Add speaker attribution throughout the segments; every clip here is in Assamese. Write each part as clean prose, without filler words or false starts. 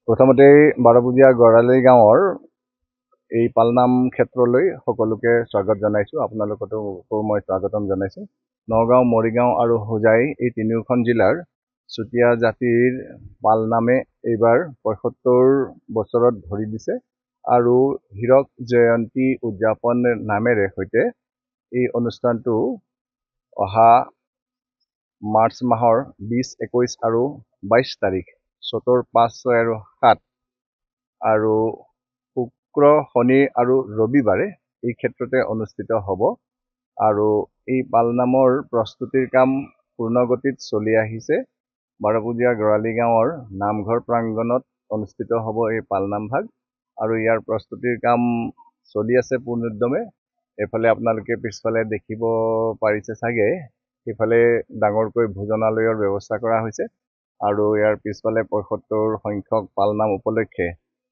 Speaker 1: প্ৰথমতে বাৰপুজীয়া গৰালি গাঁৱৰ এই পালনাম ক্ষেত্ৰলৈ সকলোকে স্বাগত জনাইছোঁ। আপোনালোকতো মই স্বাগতম জনাইছোঁ। নগাঁও, মৰিগাঁও আৰু হোজাই এই তিনিওখন জিলাৰ চুতীয়া জাতিৰ পালনামে এইবাৰ ৭৫ বছৰত ভৰি দিছে আৰু হীৰক জয়ন্তী উদযাপন নামেৰে সৈতে এই অনুষ্ঠানটো অহা মাৰ্চ মাহৰ 20, 21 আৰু 22 তাৰিখ চ'তৰ 5, 6 আৰু 7 আৰু শুক্ৰ, শনি আৰু ৰবিবাৰে এই ক্ষেত্ৰতে অনুষ্ঠিত হ'ব আৰু এই পালনামৰ প্ৰস্তুতিৰ কাম পূৰ্ণগতিত চলি আহিছে। বাৰপুজীয়া গৰালি গাঁৱৰ নামঘৰ প্ৰাংগণত অনুষ্ঠিত হ'ব এই পালনাম ভাগ আৰু ইয়াৰ প্ৰস্তুতিৰ কাম চলি আছে পূৰ্ণোদ্যমে। এইফালে আপোনালোকে পিছফালে দেখিব পাৰিছে চাগে, সেইফালে ডাঙৰকৈ ভোজনালয়ৰ ব্যৱস্থা কৰা হৈছে আৰু ইয়াৰ পিছফালে ৭৫ সংখ্যক পালনাম উপলক্ষে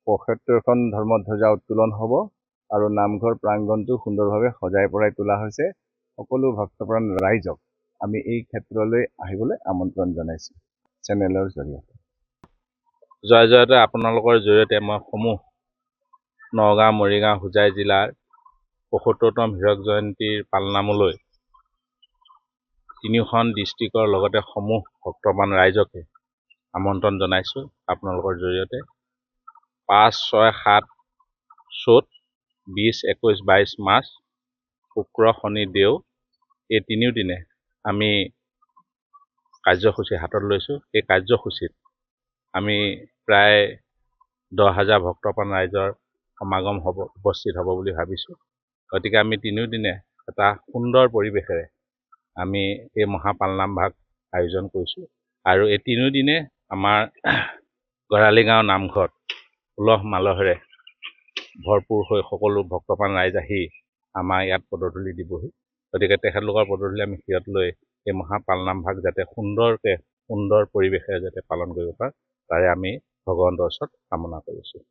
Speaker 1: ৭৫খন ধৰ্মধ্বজা উত্তোলন হ'ব আৰু নামঘৰ প্ৰাংগণটো সুন্দৰভাৱে সজাই পৰাই তোলা হৈছে। সকলো ভক্তপ্ৰাণ ৰাইজক আমি এই ক্ষেত্ৰলৈ আহিবলৈ আমন্ত্ৰণ জনাইছোঁ চেনেলৰ জৰিয়তে।
Speaker 2: জয় জয়তে আপোনালোকৰ জৰিয়তে মই সমূহ নগাঁও, মৰিগাঁও, হোজাই জিলাৰ ৭৫তম হীৰক জয়ন্তীৰ পালনামলৈ তিনিওখন ডিষ্ট্ৰিক্টৰ লগতে সমূহ ভক্তপ্ৰাণ ৰাইজকে আমন্ত্ৰণ জনাইছোঁ আপোনালোকৰ জৰিয়তে। ৫, ৬, ৭ চ'ত, 20, 21, 22 মাৰ্চ, শুক্ৰ, শনি, দেও এই তিনিও দিনে আমি কাৰ্যসূচী হাতত লৈছোঁ। এই কাৰ্যসূচীত আমি প্ৰায় 10,000 ভক্তপ্ৰাণ ৰাইজৰ সমাগম হ'ব, উপস্থিত হ'ব বুলি ভাবিছোঁ। গতিকে আমি তিনিও দিনে এটা সুন্দৰ পৰিৱেশেৰে আমি এই মহাপালনাম ভাগ আয়োজন কৰিছোঁ আৰু এই তিনিও দিনে আমাৰ গৰালি গাঁও নামঘৰত উলহ মালহেৰে ভৰপূৰ হৈ সকলো ভক্তপ্ৰাণ ৰাইজ আহি আমাৰ ইয়াত পদধূলি দিবহি। গতিকে তেখেতলোকৰ পদধূলি আমি শিৰত লৈ এই মহাপালনাম ভাগ যাতে সুন্দৰ পৰিৱেশেৰে যাতে পালন কৰিব পাৰে, তাৰে আমি ভগৱন্তৰ ওচৰত কামনা কৰিছোঁ।